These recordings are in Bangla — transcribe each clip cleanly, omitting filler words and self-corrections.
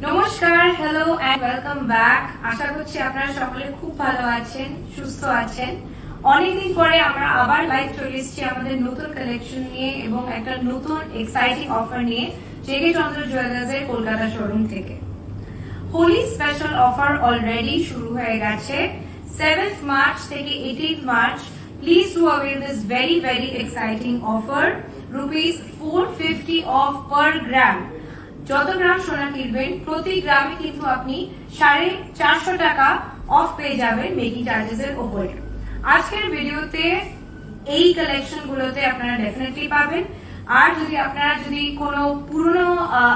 নমস্কার, হ্যালো এন্ড ওয়েলকাম ব্যাক। আশা করছি আপনারা সকলে খুব ভালো আছেন, সুস্থ আছেন। অনেকদিন পরে আমরা আবার লাইভ চলে এসেছি আমাদের নতুন কালেকশন নিয়ে এবং একটা নতুন এক্সাইটিং অফার নিয়ে জেগে চন্দ্র জুয়েলার্সের কলকাতা শোরুম থেকে। হোলি স্পেশাল অফার অলরেডি শুরু হয়ে গেছে। 7th মার্চ থেকে 18th March please do avail this very exciting offer. Rupees 450 off per gram. যত গ্রাম সোনা কিনবেন প্রতি গ্রামে কিন্তু আপনি 450 টাকা অফ পেয়ে যাবেন মেকিং চার্জেস এর উপরে। আজকের ভিডিওতে এই কালেকশন গুলোতে আপনারা ডেফিনেটলি পাবেন। আর আপনারা যদি কোনো পুরনো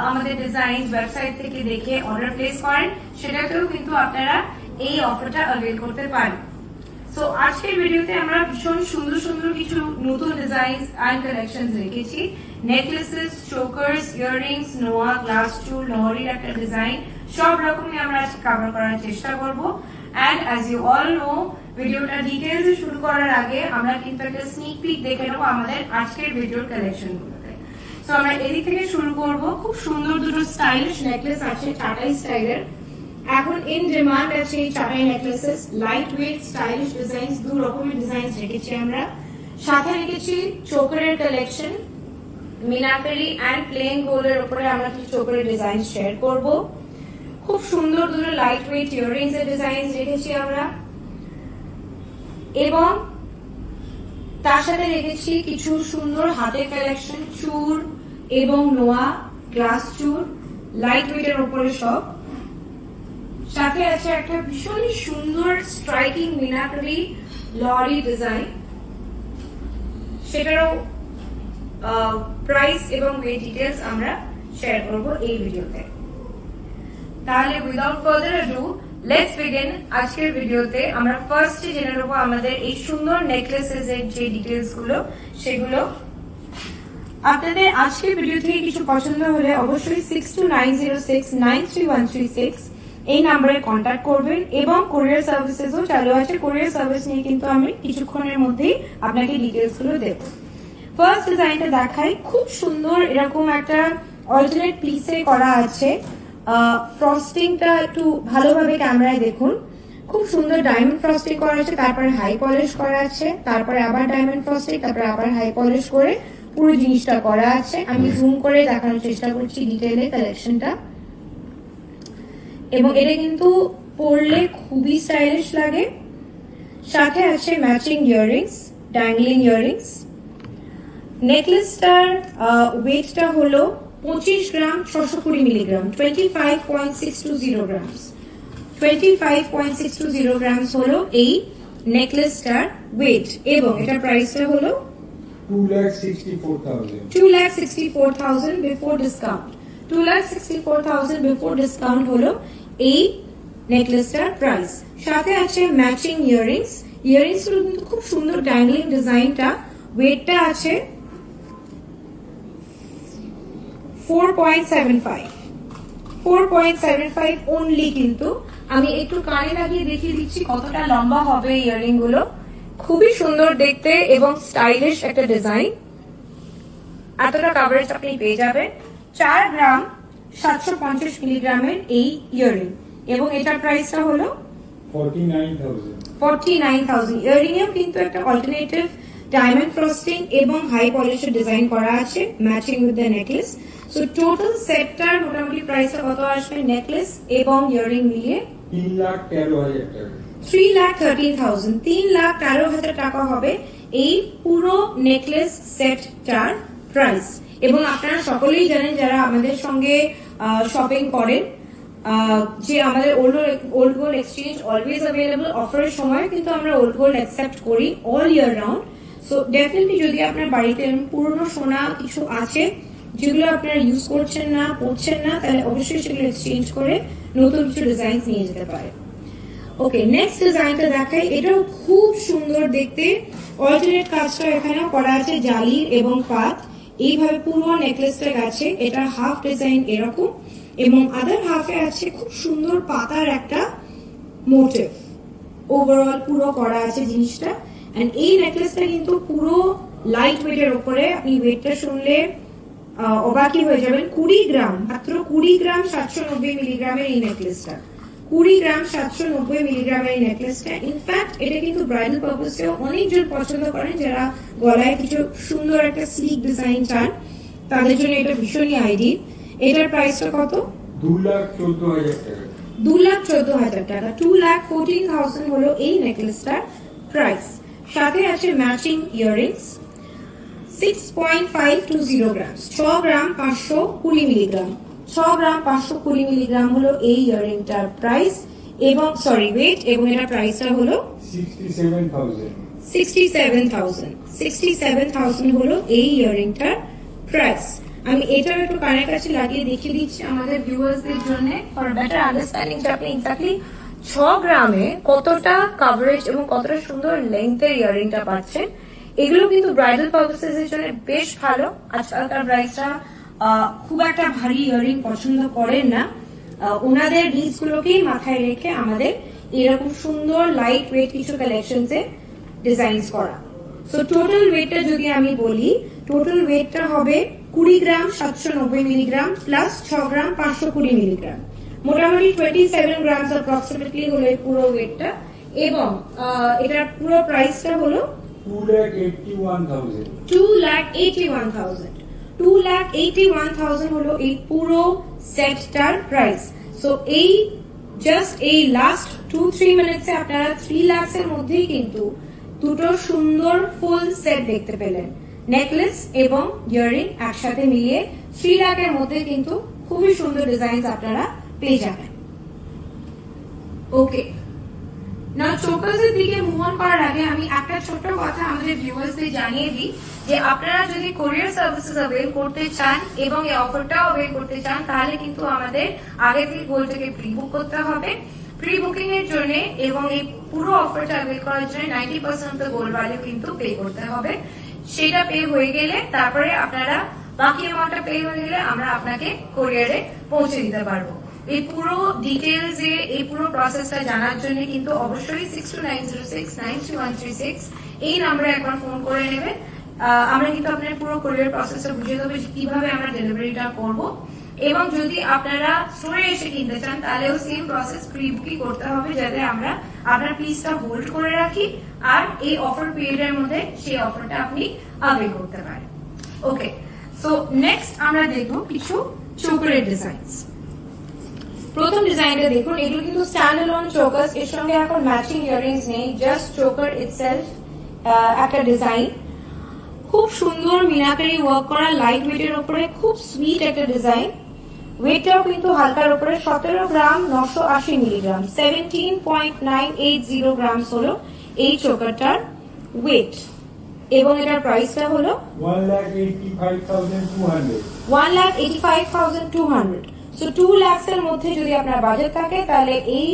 আমাদের ডিজাইন ওয়েবসাইট থেকে দেখে অর্ডার প্লেস করেন সেটাতেও কিন্তু আপনারা এই অফারটা অ্যাভেল করতে পারেন। সো আজকের ভিডিওতে আমরা ভীষণ সুন্দর কিছু নতুন ডিজাইন এন্ড কালেকশন রেখেছি। নেকলেসেস, চোকার্স, ইয়াররিংস, নোয়া, গ্লাস চুল, লহরির একটা ডিজাইন, সব রকমই আমরা আজকে কভার করার চেষ্টা করব। And as you all know, ভিডিওটা ডিটেইলসে শুরু করার আগে আমরা কিন্তু একটা স্নিক পিক দেখে নেবো আমাদের আজকের ভিডিওর কালেকশন গুলোতে। সো আমরা এদিক থেকে শুরু করব। খুব সুন্দর দুটো স্টাইলিশ নেকলেস আছে চাটাই স্টাইলের। এখন ইন ডিমান্ড আছে এই চাটাই নেকলেসেস। লাইট ওয়েট স্টাইলিশ ডিজাইন, দু রকমের ডিজাইন রেখেছি আমরা। সাথে রেখেছি চোকারের কালেকশন, মিনাকারি এন্ড প্লেন গোল্ডের উপরে আমরা কিছু চোকারের ডিজাইন শেয়ার করব। খুব সুন্দর দুটো লাইট ওয়েট ইয়াররিংস এর ডিজাইন রেখেছি আমরা, এবং তার সাথে রেখেছি কিছু সুন্দর হাতের কালেকশন, চূড় এবং নোয়া, গ্লাস চূড়, লাইট ওয়েট এর উপরে সব। সাথে আছে একটা ভীষণ সুন্দর স্ট্রাইকিং মিনাকারি লরি ডিজাইন, সেটারও প্রাইস এবং ওয়েট ডিটেলস আমরা শেয়ার করব এই ভিডিওতে। তাহলে without further ado let's begin আজকের ভিডিওতে। আমরা ফার্স্টে জেনে নেব আমাদের এই সুন্দর নেকলেসেস এর যে ডিটেলস গুলো সেগুলো। আপনাদের আজকের ভিডিও থেকে কিছু পছন্দ হলে অবশ্যই 6290693136 এই নাম্বারে কন্ট্যাক্ট করবেন, এবং কোরিয়ার সার্ভিসেসও চালু আছে। কোরিয়ার সার্ভিস নিয়ে কিন্তু আমি কিছুক্ষণের মধ্যেই আপনাকে ডিটেলস গুলো দেব। ফার্স্ট ডিজাইনটা দেখাই। খুব সুন্দর এরকম একটা অল্টারনেট পিসে করা আছে। ফ্রস্টিংটা একটু ভালোভাবে ক্যামেরায় দেখুন। খুব সুন্দর ডায়মন্ড ফ্রস্টিং করা আছে, তারপরে হাই পলিশ করা আছে, তারপরে আবার ডায়মন্ড ফ্রস্টিং, তারপরে আবার হাই পলিশ করে পুরো জিনিসটা করা আছে। আমি জুম করে দেখানোর চেষ্টা করছি ডিটেইলে কালেকশনটা। এবং এটা কিন্তু পরলে খুবই স্টাইলিশ লাগে। সাথে আছে ম্যাচিং ইয়াররিংস, ড্যাংলিং ইয়াররিংস। নেকলেসটার ওয়েটটা হলো 25 গ্রাম 620 মিলিগ্রাম, 25.620 গ্রামস। 25.620 গ্রামস হলো এই নেকলেসটার ওয়েট, এবং এটার প্রাইসটা হলো 2,64,000 বিফোর ডিসকাউন্ট। 2,64,000 বিফোর ডিসকাউন্ট হলো এই নেকলেসটার প্রাইস। সাথে আছে ম্যাচিং ইয়াররিংস। ইয়াররিংস গুলো কিন্তু খুব সুন্দর ড্যাংলিং ডিজাইনটা। ওয়েটটা আছে 4.75 অনলি। কিন্তু আমি একটু কানে লাগিয়ে দেখিয়ে দিচ্ছি কতটা লম্বা হবে ইয়াররিং গুলো। খুবই সুন্দর দেখতে এবং স্টাইলিশ একটা ডিজাইন। এতটা কভারেজ আপনি পেয়ে যাবেন। 4 গ্রাম 750 মিলিগ্রামের এই ইয়াররিং, এবং এটার প্রাইসটা হলো 49,000। ইয়াররিং এও কিন্তু একটা অল্টারনেটিভ ডায়মন্ড ফ্রস্টিং এবং হাই পলিশের ডিজাইন করা আছে matching with the necklace. So total সেটটার মোটামুটি প্রাইসটা কত আসবে নেকলেস এবং ইয়াররিং মিলিয়ে? 3,13,000। 3,13,000 টাকা হবে এই পুরো নেকলেস সেটটার প্রাইস। এবং আপনারা সকলেই জানেন যারা আমাদের সঙ্গে শপিং করেন যে আমাদের old gold exchange always available. অফারের সময় কিন্তু আমরা ওল্ড গোল্ড অ্যাকসেপ্ট করি all year round. So definitely যদি আপনার বাড়িতে পুরনো সোনা কিছু আছে যেগুলো আপনারা ইউজ করছেন না, পড়ছেন না, তাহলে অবশ্যই সেগুলো এক্সচেঞ্জ করে নতুন কিছু ডিজাইন নিয়ে যেতে পারে। ওকে, নেক্সট ডিজাইনটা দেখাই। এটাও খুব সুন্দর দেখতে। অল্টারনেট কাজটা এখানে করা আছে জালি এবং পাত। এইভাবে পুরো নেকলেসটা গেছে। এটা হাফ ডিজাইন এরকম, এবং আদার হাফে আছে খুব সুন্দর পাতার একটা মোটিভ। ওভারঅল পুরো করা আছে জিনিসটা। এন্ড এই নেকলেসটা কিন্তু পুরো লাইট ওয়েটের উপরে। আপনি ওয়েটটা শুনলে অবাকই হয়ে যাবেন। 20 গ্রাম, মাত্র 20 গ্রাম 790 মিলিগ্রামের এই নেকলেসটা, 20 গ্রাম 790 মিলিগ্রামের এই নেকলেসটা। ইনফ্যাক্ট এটা কিন্তু ব্রাইডাল পারপাসেও অনেকজন পছন্দ করেন, যারা গলায় কিছু সুন্দর একটা স্লিক ডিজাইন চান, তাদের জন্য এটা ভীষণই আইডিয়াল। এটার প্রাইসটা কত? 2,14,000 টাকা। 2,14,000 টাকা, 2,14,000 হলো এই নেকলেসটার প্রাইস। সাথে আছে ম্যাচিং ইয়াররিংস, 6.520 গ্রাম, 6 গ্রাম 520 মিলিগ্রাম, 6 গ্রাম 520 মিলিগ্রাম হলো এই ইয়াররিংটার প্রাইস এবং সরি ওয়েট, এবং এটার প্রাইসটা হলো 67,000 হলো এই ইয়াররিংটার প্রাইস। আমি এটার একটু কানের কাছে লাগিয়ে দেখিয়ে দিচ্ছি আমাদের ভিউয়ার্সদের জন্য ফর বেটার আন্ডারস্ট্যান্ডিং যে আপনি এক্স্যাক্টলি 6 গ্রামে কতটা কভারেজ এবং কতটা সুন্দর লেন্থের ইয়াররিংটা পাচ্ছেন। এগুলো কিন্তু ব্রাইডাল পারপাসেস এর জন্য বেশ ভালো। আজকালকার ব্রাইডসরা খুব একটা ভারী ইয়াররিং পছন্দ করেন না, ওনাদের নিডস গুলোকেই মাথায় রেখে আমাদের এরকম সুন্দর লাইট ওয়েট কিছু কালেকশনস এ ডিজাইন করা। সো টোটাল ওয়েটটা যদি আমি বলি, টোটাল ওয়েটটা হবে 20 গ্রাম 790 মিলিগ্রাম প্লাস 6 গ্রাম 520 মিলিগ্রাম, মোটামুটি 27 গ্রামস অ্যাপ্রক্সিমেটলি হলো এই পুরো ওয়েটটা। এবং এটার পুরো প্রাইসটা হলো 2,81,000। 2,81,000 হলো এই পুরো সেটটার প্রাইস। সো এই জাস্ট এই লাস্ট 2-3 মিনিটসে আপনারা 3 লাখ এর মধ্যেই কিন্তু দুটো সুন্দর ফুল সেট দেখতে পেলেন, নেকলেস এবং ইয়াররিং একসাথে মিলিয়ে 3 লাখের মধ্যে কিন্তু খুবই সুন্দর ডিজাইন আপনারা পেয়ে যাবেন। ওকে, না চোকাসের দিকে মুভ অন করার আগে আমি একটা ছোট্ট কথা আমাদের ভিউয়ার্সদের জানিয়ে দিই যে আপনারা যদি কোরিয়ার সার্ভিসেস অ্যাভেল করতে চান এবং এই অফারটাও অ্যাভেল করতে চান, তাহলে কিন্তু আমাদের আগে থেকে গোল্ডটাকে প্রি বুক করতে হবে। প্রি বুকিং এর জন্য এবং এই পুরো অফারটা অ্যাভেল করার জন্য 90% অফ দ্য গোল্ড ভ্যালু কিন্তু পে করতে হবে। সেটা পে হয়ে গেলে তারপরে আপনারা বাকি অ্যামাউন্টটা পে হয়ে গেলে আমরা আপনাকে কোরিয়ারে পৌঁছে দিতে পারবো। এই পুরো ডিটেলস এ এই পুরো প্রসেসটা জানার জন্য কিন্তু অবশ্যই 6290693136 এই নম্বরে একবার ফোন করে নেবেন। আমরা কিন্তু আপনার পুরো কোরিয়ার প্রসেসটা বুঝিয়ে দেবো যে কিভাবে আমরা ডেলিভারিটা করব। এবং যদি আপনারা স্টোরে এসে কিনতে চান তাহলেও সেম প্রসেস প্রি বুকিং করতে হবে, যাতে আমরা আপনার পিসটা হোল্ড করে রাখি আর এই অফার পিরিয়ডের মধ্যে সেই অফারটা আপনি অ্যাভেল করতে পারেন। ওকে, সো নেক্সট আমরা দেখবো কিছু চোকারের ডিজাইনস। প্রথম ডিজাইনটা দেখুন, এগুলো কিন্তু স্ট্যান্ড অ্যালোন চোকার্স, এর সঙ্গে এখন ম্যাচিং ইয়াররিংস নেই, জাস্ট চোকার ইটসেলফ একটা ডিজাইন। খুব সুন্দর মিনাকারি ওয়ার্ক করা, লাইট ওয়েটের উপরে খুব সুইট একটা ডিজাইন। ওয়েটটাও কিন্তু হালকার উপরে, 17 গ্রাম 980 মিলিগ্রাম, 17.980 গ্রামস হলো এই চোকারটার ওয়েট এবং এটার প্রাইসটা হলো 1,85,200। 1,85,200। সো 2 লাখ এর মধ্যে যদি আপনার বাজেট থাকে তাহলে এই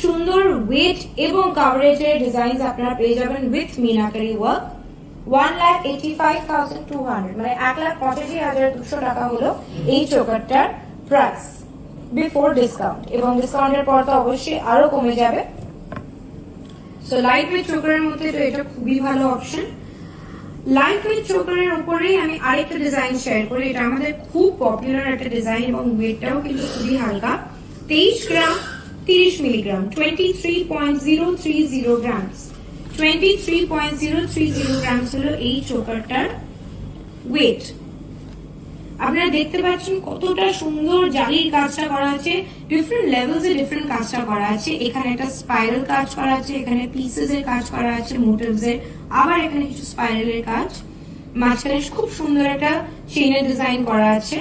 সুন্দর ওয়েট এবং কাভারেজের ডিজাইন আপনারা পেয়ে যাবেন উইথ মিনাকারি ওয়ার্ক। 1,85,200 মানে 1,85,200 টাকা হলো এই চোকারটার প্রাইস বিফোর ডিসকাউন্ট, এবং ডিসকাউন্টের পর তো অবশ্যই আরো কমে যাবে। সো লাইট ওয়েট চোকারের মধ্যে তো এটা খুবই ভালো অপশন। লাইট ওয়েট চোকারের উপরেই আমি আরেকটা ডিজাইন শেয়ার করি, এটা আমাদের খুব পপুলার একটা ডিজাইন এবং ওয়েটটাও কিন্তু খুবই হালকা, 23 গ্রাম 30 মিলিগ্রাম, 23.030 গ্রামস, 23.030 গ্রামস হলো এই চোকারটার ওয়েট। আপনারা দেখতে পাচ্ছেন কতটা সুন্দর জালির কাজটা করা আছে, ডিফারেন্ট লেভেলস এ ডিফারেন্ট কাজটা করা আছে। এখানে একটা স্পাইরাল কাজ করা আছে, এখানে পিসেস এর কাজ করা আছে, মোটিভস এর, আবার এখানে কিছু স্পাইরালের কাজ, মাঝখানে খুব সুন্দর একটা চেইনের ডিজাইন করা আছে।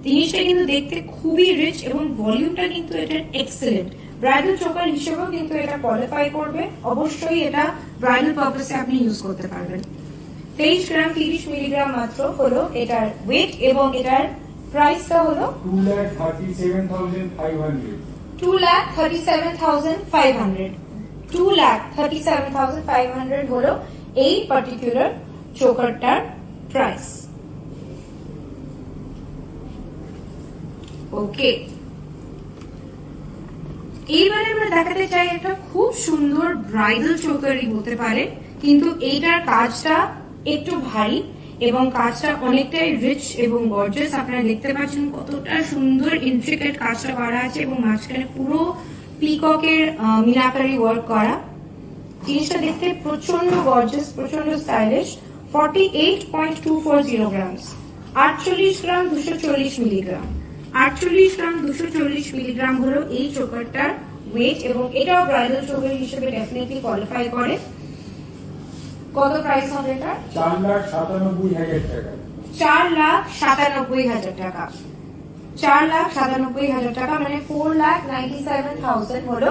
জিনিসটা কিন্তু দেখতে খুবই রিচ এবং ভলিউমটা কিন্তু এটার এক্সেলেন্ট। ব্রাইডাল চোকার হিসেবেও কিন্তু এটা কোয়ালিফাই করবে, অবশ্যই এটা ব্রাইডাল পারপাসে আপনি ইউজ করতে পারবেন। 23 গ্রাম 30 মিলিগ্রাম মাত্র হলো এটার ওয়েট এবং এটার প্রাইসটা হলো 2,37,500। 2,37,500। 2,37,500 হলো এই পার্টিকুলার চোকারটার প্রাইস। ওকে, এইবারে আমরা দেখাতে চাই একটা খুব সুন্দর ব্রাইডাল চোকারই হতে পারে, কিন্তু এইটার কাজটা একটু ভারী এবং কাজটা অনেকটাই রিচ এবং গর্জিয়াস। আপনারা দেখতে পাচ্ছেন কতটা সুন্দর ইন্ট্রিকেট কাজটা করা আছে এবং মাঝখানে পুরো পিককের মিনাকারি ওয়ার্ক করা। জিনিসটা দেখতে প্রচন্ড গর্জিয়াস, প্রচন্ড স্টাইলিশ। 48.240 গ্রামস, 48 গ্রাম 240 মিলিগ্রাম। 48 গ্রাম 240 মিলিগ্রাম হলো এই চোকারটার ওয়েট এবং এটাও ব্রাইডাল চোকার হিসেবে ডেফিনেটলি কোয়ালিফাই করে। কত প্রাইস হবে এটা? 4,97,000 টাকা। 4,97,000 টাকা। 4,97,000 টাকা মানে 4,97,000 হলো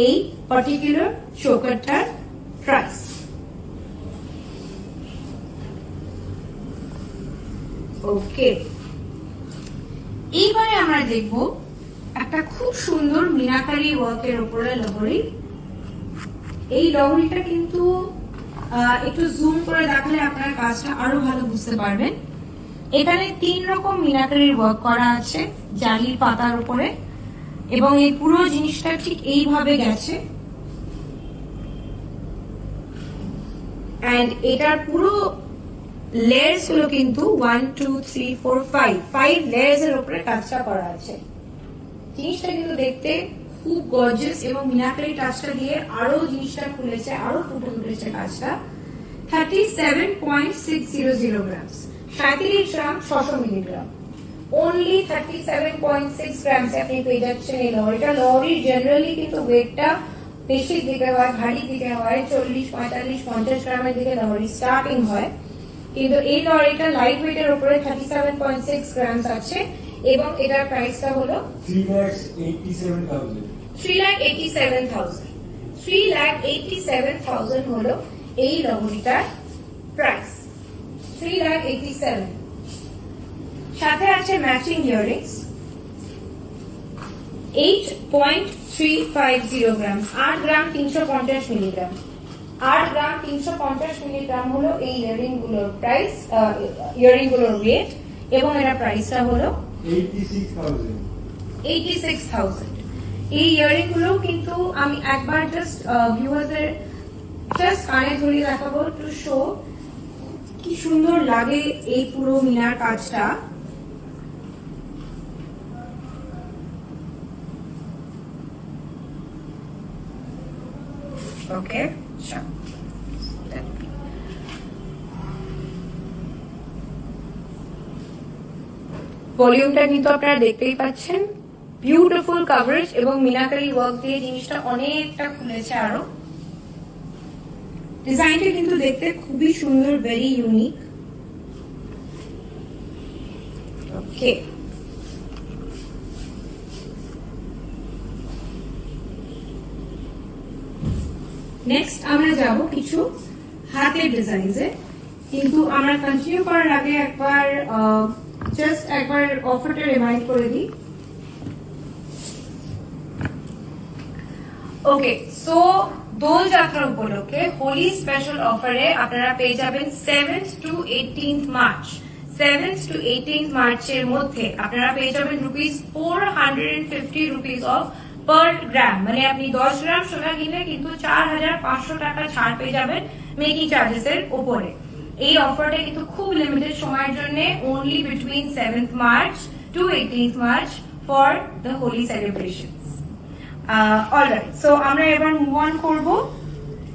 এই পার্টিকুলার চোকারটার প্রাইস। ওকে, এইবারে আমরা দেখব একটা খুব সুন্দর মিনাকারি ওয়ার্কের উপরে লহরি। এই লহরিটা কিন্তু একটু জুম করে দেখালে আপনার কাজটা আরো ভালো বুঝতে পারবেন। এখানে 3 রকম মিনাকারির ওয়ার্ক করা আছে জালির পাতার উপরে এবং এই পুরো জিনিসটা ঠিক এইভাবে গেছে। এন্ড এটার পুরো লেয়ার্স গুলো কিন্তু 1 2 3 4 5 লেয়ার্স এর উপরে কাজটা করা আছে। জিনিসটা কিন্তু দেখতে খুব গর্জিয়াস এবং মিনাকারি টাচটা দিয়ে আরো জিনিসটা খুলেছে, আরো ফুটে উঠেছে কাজটা। 37.600 গ্রাম, 37 গ্রাম 600 মিলিগ্রাম, অনলি 37.6 গ্রামস আপনি পেয়ে যাচ্ছেন এই লহরিটা। লহরির জেনারেলি কিন্তু ওয়েটটা বেশি দিকে হয়, ভারী দিকে হয়, 40 45 50 গ্রামের দিকে লহরি স্টার্টিং হয়, কিন্তু এই লহরিটা লাইট ওয়েটের উপরে 37.6 গ্রামস আছে এবং এটার প্রাইসটা হলো 3,87,000। 3,87,000। 3,87,000 হলো এই লহরিটার প্রাইস। 3,87,000 সাথে আছে ম্যাচিং ইয়াররিংস। 8.350 গ্রাম, 8 গ্রাম 350 মিলিগ্রাম। 8 গ্রাম 350 মিলিগ্রাম হলো এই ইয়াররিং গুলোর প্রাইস, ইয়াররিং গুলোর ওয়েট এবং এর প্রাইসটা হলো 86,000। 86,000। এই ইয়াররিং গুলো কিন্তু আমি একবার জাস্ট ভিউয়ারদের জাস্ট কানে ধরে দেখাবো টু শো কি সুন্দর লাগে এই পুরো মিনার কাজটা। ওকে, ভলিউমটা কিন্তু আপনারা দেখতেই পাচ্ছেন, বিউটিফুল কভারেজ এবং মিনাকারি ওয়ার্ক দিয়ে জিনিসটা অনেকটা খুলেছে আরো। ডিজাইনটা কিন্তু দেখতে খুবই সুন্দর, ভেরি ইউনিক। ওকে, নেক্সট আমরা যাব কিছু হাতের ডিজাইনসে, কিন্তু আমরা কন্টিনিউ করার আগে একবার জাস্ট একবার অফারটা রিমাইন্ড করে দিই। ওকে, সো দোল যাত্রা উপলক্ষে হোলি স্পেশাল অফারে আপনারা পেয়ে যাবেন 7th to 18th March. 7th to 18th মার্চের মধ্যে আপনারা পেয়ে যাবেন ₹450 রুপিস অফ পার গ্রাম, মানে আপনি 10 গ্রাম সোনা কিনলে কিন্তু 4,500 টাকা ছাড় পেয়ে যাবেন মেকিং চার্জেস এর উপরে। এই অফারটা কিন্তু খুব লিমিটেড সময়ের জন্য, only between 7th March to 18th March for the holy celebrations. Alright, so আমরা এবার মুভ অন করব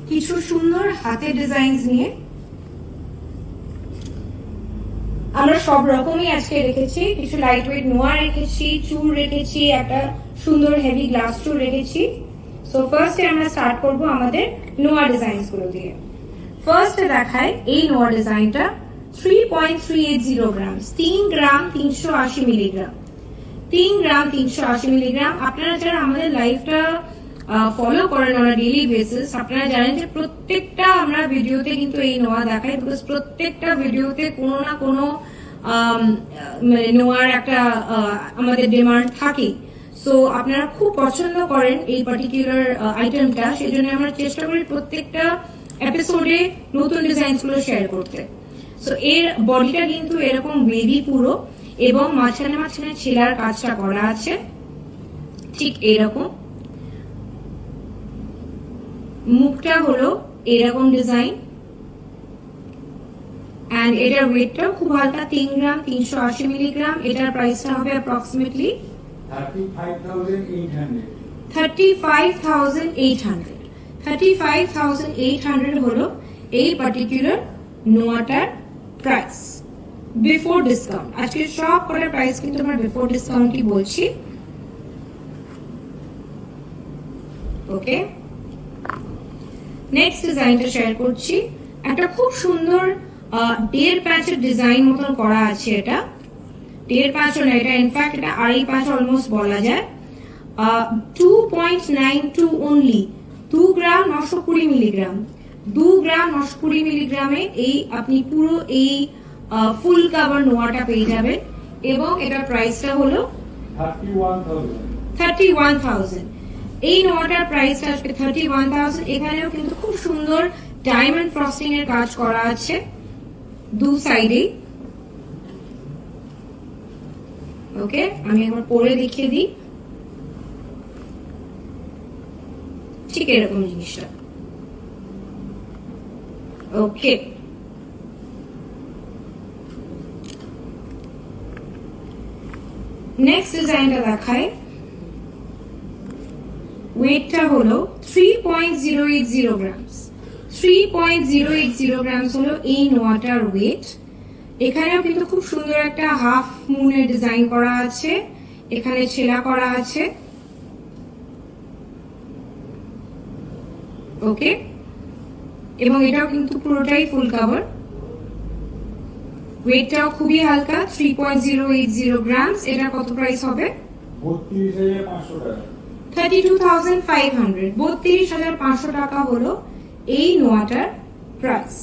কিছু সুন্দর হাতের ডিজাইনস নিয়ে। আমরা সব রকমই আজকে রেখেছি, কিছু লাইট ওয়েট নোয়া রেখেছি, চুল রেখেছি, একটা সুন্দর হেভি গ্লাস চুল রেখেছি। সো ফার্স্টে আমরা স্টার্ট করব আমাদের নোয়া ডিজাইনস গুলো দিয়ে। ফার্স্টে দেখায় এই নোয়া ডিজাইনটা 3.380 গ্রাম, 3 গ্রাম 380 মিলিগ্রাম। 3 গ্রাম 380 মিলিগ্রাম। আপনারা যারা আমাদের লাইফটা ফলো করেন অন ডেইলি বেসিস, আপনারা জানেন যে প্রত্যেকটা আমরা ভিডিওতে কিন্তু এই নোয়া দেখাই, বিকজ প্রত্যেকটা ভিডিওতে কোনো না কোনো নোয়ার একটা আমাদের ডিমান্ড থাকে। সো আপনারা খুব পছন্দ করেন এই পার্টিকুলার আইটেমটা, সেই জন্য আমরা চেষ্টা করি প্রত্যেকটা এপিসোডে নতুন ডিজাইন গুলো শেয়ার করতে। সো এর বডিটা কিন্তু এরকম ওয়েভি পুরো এবং মাঝখানে মাঝখানে ছেলার কাজটা করা আছে ঠিক এরকম। মুখটা হলো এরকম ডিজাইন অ্যান্ড এটার ওয়েটটাও খুব হালকা, 3 গ্রাম 380 মিলিগ্রাম। এটার প্রাইসটা হবে অ্যাপ্রক্সিমেটলি 35,800। 35,800। 35,800 হলো এই পার্টিকুলার নোয়াটার প্রাইস বিফোর ডিসকাউন্ট। আজকে সব কটার প্রাইস কিন্তু আমরা বিফোর ডিসকাউন্টই বলছি। ওকে, নেক্সট ডিজাইনটা শেয়ার করছি। একটা খুব সুন্দর 1.5 প্যাচের ডিজাইন মতন করা আছে। এটা 1.5 প্যাচও না, এটা ইনফ্যাক্ট এটা 2.5 প্যাচ অলমোস্ট বলা যায়। 2.92 অনলি, 2 গ্রাম 920 মিলিগ্রাম। 2 গ্রাম 920 মিলিগ্রামে এই আপনি পুরো এই ফুল কাভার নোয়াটা পেয়ে যাবেন এবং এটার প্রাইসটা হলো 31,000। এই নোয়াটার প্রাইসটা আসবে 31,000। এখানেও কিন্তু খুব সুন্দর ডায়মন্ড ফ্রস্টিং এর কাজ করা আছে দু সাইডে। ওকে, আমি একবার পরে দেখিয়ে দিই। ঠিক এরকম জিনিসটা। ওকে, নেক্সট ডিজাইনটা দেখায়। ওয়েটটা হলো 3.080 গ্রামস। 3.080 গ্রামস হলো এই নোয়াটার ওয়েট। এখানেও কিন্তু খুব সুন্দর একটা হাফ মুনের ডিজাইন করা আছে, এখানে ছেলা করা আছে। ওকে, এবং এটাও কিন্তু পুরোটাই ফুল কাভার। ওয়েটটাও খুবই হালকা, 3.080 গ্রামস। এটা কত প্রাইস হবে? 32,500 টাকা। 32,500। 32,500 টাকা হলো এই নোয়াটার প্রাইস।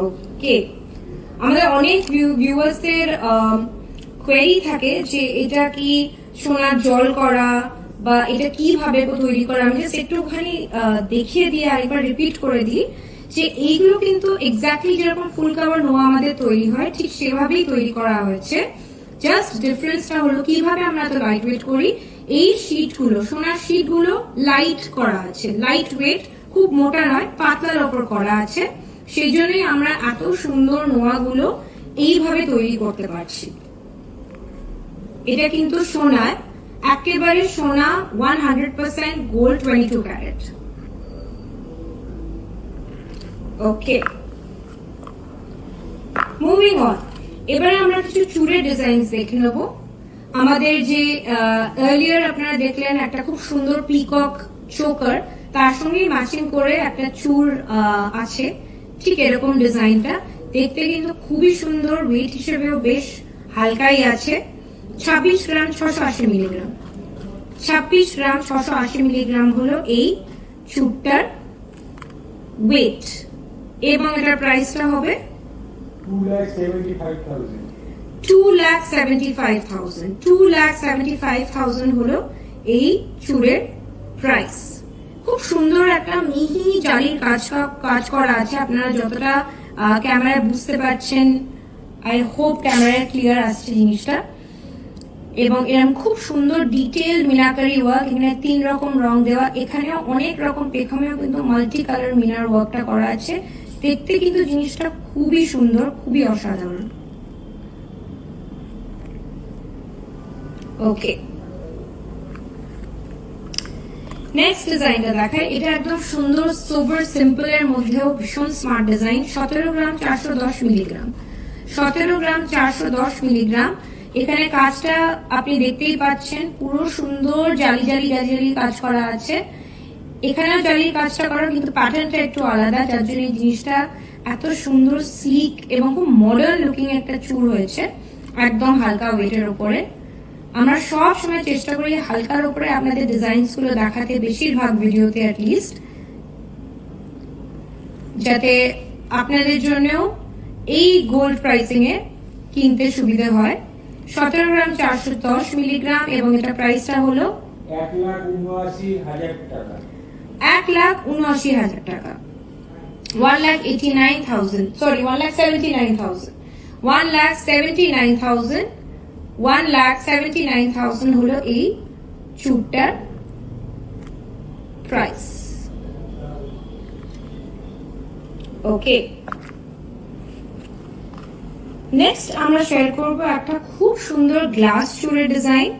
ওকে, আমাদের অনেক ভিউয়ার্সদের কোয়েরি থাকে যে এটা কি সোনার জল করা বা এটা কিভাবে তৈরি করা। আমি জাস্ট একটুখানি দেখিয়ে দিয়ে আরেকবার রিপিট করে দিই যে এইগুলো কিন্তু এক্স্যাক্টলি যেরকম ফুল কাভার নোয়া আমাদের তৈরি হয় ঠিক সেভাবেই তৈরি করা হয়েছে। জাস্ট ডিফারেন্সটা হলো কিভাবে আমরা এত লাইট ওয়েট করি। এই শীটগুলো, সোনার শীটগুলো লাইট করা আছে, লাইট ওয়েট, খুব মোটা নয়, পাতলার ওপর করা আছে। সেই জন্যই আমরা এত সুন্দর নোয়াগুলো এইভাবে তৈরি করতে পারছি। এটা কিন্তু সোনার, একেবারে সোনা, 100% gold, 22 carat. Okay, moving on. এবারে আমরা কিছু চুড়ের ডিজাইন দেখে নেব। আমাদের যে আর্লিয়ার আপনারা দেখলেন একটা খুব সুন্দর পিকক চোকার, তার সঙ্গে ম্যাচিং করে একটা চূড় আছে, ঠিক এরকম ডিজাইনটা দেখতে কিন্তু খুবই সুন্দর। ওয়েট হিসেবেও বেশ হালকাই আছে। 26 গ্রাম 680 মিলিগ্রাম। 26 গ্রাম 680 মিলিগ্রাম হলো এই চূড়টার ওয়েট এবং এটার প্রাইসটা হবে 2,75,000। 2,75,000। 2,75,000 হলো এই চূড়ের প্রাইস। খুব সুন্দর একটা মিহি জালির কাজ করা আছে। আপনারা যতটা ক্যামেরায় বুঝতে পারছেন, আই হোপ ক্যামেরায় ক্লিয়ার আসছে জিনিসটা। এবং এরকম খুব সুন্দর ডিটেল মিনাকারি ওয়ার্ক, এখানে 3 রকম রং দেওয়া। এখানেও অনেক রকম পেখমেও কিন্তু মাল্টি কালার মিনার ওয়ার্কটা করা আছে। দেখতে কিন্তু জিনিসটা খুবই সুন্দর, খুবই অসাধারণ। ওকে, নেক্সট ডিজাইনটা দেখায়। এটা একদম সুন্দর সোবার সিম্পল এর মধ্যেও ভীষণ স্মার্ট ডিজাইন। 17 গ্রাম 410 মিলিগ্রাম। 17 গ্রাম 410 মিলিগ্রাম। এখানে কাজটা আপনি দেখতেই পাচ্ছেন, পুরো সুন্দর জালি জালি জালি কাজ করা আছে। এখানেও জালির কাজটা করা, কিন্তু প্যাটার্নটা একটু আলাদা, যার জন্য এই জিনিসটা এত সুন্দর স্লিক এবং খুব মডার্ন লুকিং একটা চূড় হয়েছে একদম হালকা ওয়েটের উপরে। আমরা সব সময় চেষ্টা করি হালকার উপরে আপনাদের ডিজাইনস গুলো দেখাতে, বেশিরভাগ ভিডিওতে অ্যাটলিস্ট, যাতে আপনাদের জন্যও এই গোল্ড প্রাইসিং এ কিনতে সুবিধা হয়। 17 গ্রাম 410 মিলিগ্রাম এবং এটা প্রাইসটা হলো 1,79,000 টাকা। 1,79,000 টাকা। 1,89,000, সরি 1,79,000। 1,79,000। 1,79,000 হলো এই চূড়টার প্রাইস। ওকে, নেক্সট আমরা শেয়ার করব একটা খুব সুন্দর গ্লাস চুড়ের ডিজাইন।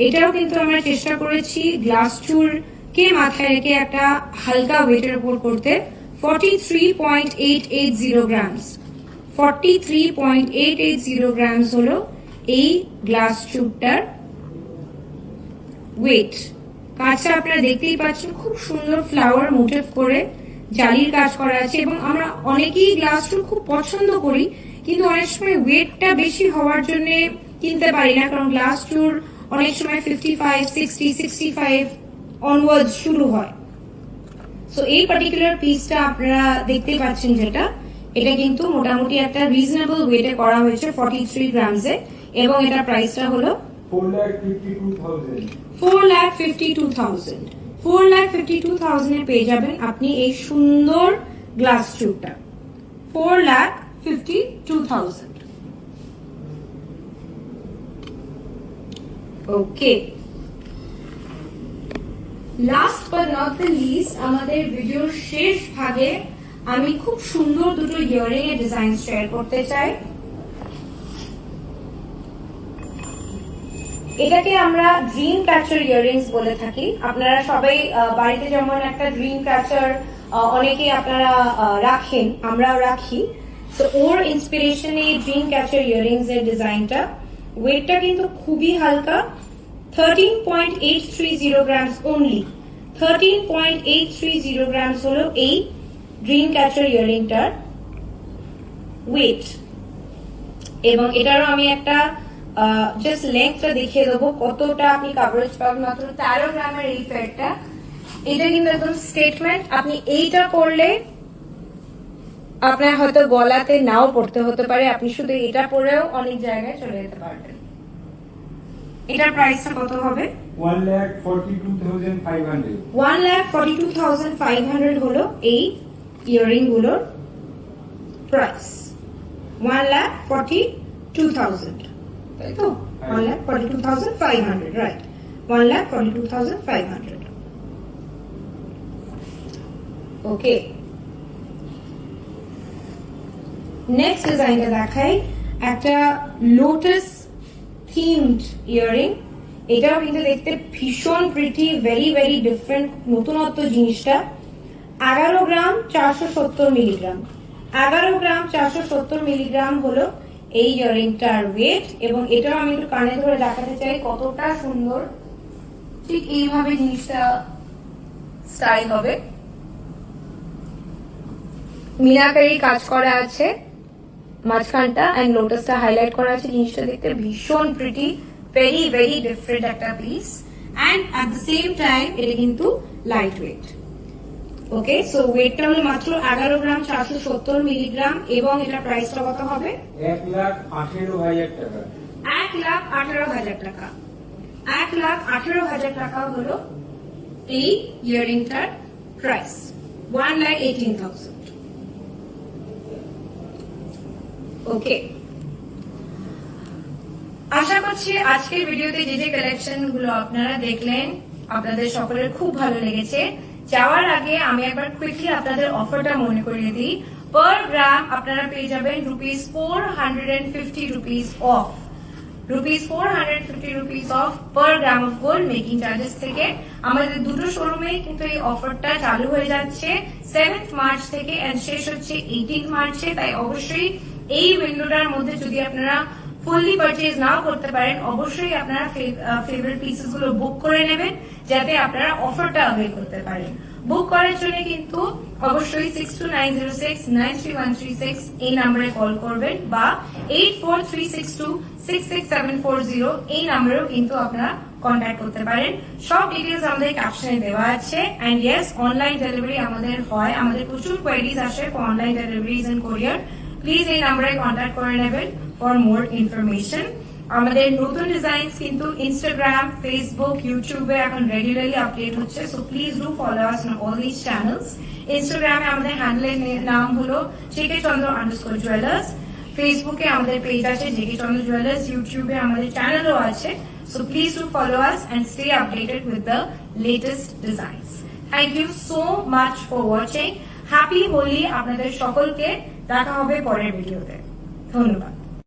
এটাও কিন্তু আমরা চেষ্টা করেছি গ্লাস চুড় কে মাথায় রেখে একটা হালকা ওয়েটের উপর করতে। 43.880 গ্রামস, 43.880 গ্রামস হলো এই গ্লাস চুড়টার ওয়েট। কাজটা আপনারা দেখতেই পাচ্ছেন, খুব সুন্দর ফ্লাওয়ার মোটিভ করে জালির কাজ করা আছে এবং আমরা অনেকেই গ্লাস চুড় খুব পছন্দ করি, কিন্তু অনেক সময় ওয়েটটা বেশি হওয়ার জন্য কিনতে পারি না, কারণ গ্লাস চুড় অনেক সময় 55, 60, 65 অনওয়ার্ডস শুরু হয়। সো এই পার্টিকুলার পিসটা আপনারা দেখতে পাচ্ছেন যেটা, এটা কিন্তু মোটামুটি একটা রিজনেবল ওয়েটে করা হয়েছে 43 গ্রামসে, এবং এটা প্রাইসটা হলো 4,52,000। 4,52,000। 4,52,000 এ পেয়ে যাবেন আপনি এই সুন্দর গ্লাস চুড়টা। 4,52,000। Okay, last but not the least, আমাদের ভিডিওর শেষ ভাগে আমি খুব সুন্দর দুটো ইয়ারিং এর ডিজাইন শেয়ার করতে চাই। এটাকে আমরা ড্রিম ক্যাচার ইয়ারিংস বলে থাকি। আপনারা সবাই বাড়িতে যেমন একটা ড্রিম ক্যাচার অনেকেই আপনারা রাখেন, আমরাও রাখি। তো ওর ইন্সপিরেশনে ড্রিম ক্যাচার ইয়ারিংস এর ডিজাইনটা, ওয়েটটা কিন্তু খুবই হালকা, 13.830 গ্রামস অনলি। 13.830 গ্রামস হলো এই ড্রিম ক্যাচার ইয়ারিংটার ওয়েট। এবং এটারও আমি একটা জাস্ট লেন্থটা দেখিয়ে দেবো কতটা আপনি কাভারেজ পাবেন। মাত্র 13 গ্রামের এই প্যাডটা, এটা কিন্তু একদম স্টেটমেন্ট। আপনি এইটা করলে আপনার হয়তো গলাতে নাও পড়তে হতে পারে, আপনি শুধু এটা পরেও অনেক জায়গায় চলে যেতে পারবেন। এটার প্রাইসটা কত হবে? 1,42,500। 1,42,500 হলো এই ইয়ারিং গুলোর প্রাইস। 1,42,000, তাই তো? 1,42,500, রাইট? 1,42,500। ওকে, নেক্সট ডিজাইনটা দেখাই, একটা লোটাস থিমড ইয়ারিং। এটাও কিন্তু দেখতে ভীষণ প্রিটি, ভেরি ভেরি ডিফারেন্ট, নতুনত্ব জিনিসটা। 11 গ্রাম 470 মিলিগ্রাম, 11 গ্রাম 470 মিলিগ্রাম হলো এই ইয়ারিংটার ওয়েট। এবং এটাও আমি একটু কানে ধরে দেখাতে চাই কতটা সুন্দর। ঠিক এইভাবে জিনিসটা স্টাইল হবে, মিনাকারি কাজ করা আছে মাঝখানটা, এন্ড লোটাসটা হাইলাইট করা আছে। জিনিসটা দেখতে ভীষণ প্রিটি, ভেরি ভেরি ডিফারেন্ট একটা piece, and at the same time এটা কিন্তু লাইট ওয়েট। ওকে, সো ওয়েটটা হলো মাত্র 11 গ্রাম 470 মিলিগ্রাম, এবং এটা প্রাইসটা কত হবে? 1,18,000 টাকা। 1,18,000 টাকা। 1,18,000 টাকা হলো এই ইয়ারিংটার প্রাইস। 1,18,000। ওকে, আশা করছি আজকের ভিডিওতে যে যে কালেকশন গুলো আপনারা দেখলেন আপনাদের সকলের খুব ভালো লেগেছে। যাওয়ার আগে আমি একবার কুইকলি আপনাদের অফারটা মনে করিয়ে দিই। পার গ্রাম আপনারা পেয়ে যাবেন ₹450 of, ₹450 off per gram of gold making charges থেকে। আমাদের দুটো শোরুমে কিন্তু এই অফারটা চালু হয়ে যাচ্ছে 7 মার্চ থেকে, এন্ড শেষ হচ্ছে 18 মার্চে। তাই অবশ্যই এই উইন্ডোটার মধ্যে যদি আপনারা ফুললি পারচেজ নাও করতে পারেন, অবশ্যই আপনারা ফেভারিট পিসেস গুলো বুক করে নেবেন, যাতে আপনারা অফারটা অ্যাভেল করতে পারেন। বুক করার জন্য কিন্তু অবশ্যই 6290693136 এই নাম্বারে কল করবেন, বা 8436266740 এই নাম্বারেও কিন্তু আপনারা কন্ট্যাক্ট করতে পারেন। সব ডিটেলস আমাদের ক্যাপশনে দেওয়া আছে। এন্ড ইয়েস, অনলাইন ডেলিভারি আমাদের হয়, আমাদের প্রচুর কোয়ারিজ আসে ফর অনলাইন ডেলিভারিজ এন্ড কোরিয়ার। প্লিজ এই নাম্বারে কন্ট্যাক্ট করে নেবেন ফর মোর ইনফরমেশন। আমাদের নতুন ডিজাইনস কিন্তু ইনস্টাগ্রাম, ফেসবুক, ইউটিউবে এখন রেগুলারলি আপডেট হচ্ছে, so please do follow us on all this channels. ইনস্টাগ্রামে আমাদের হ্যান্ডেলের নাম হলো jkchandra_jewelers, ফেসবুকে আমাদের পেজ আছে JK Chandra Jewelers, ইউটিউবে আমাদের চ্যানেলও আছে। So please do follow us and stay updated with the latest designs. Thank you so much for watching. Happy Holi আপনাদের সকলকে। দেখা হবে পরের ভিডিওতে। ধন্যবাদ।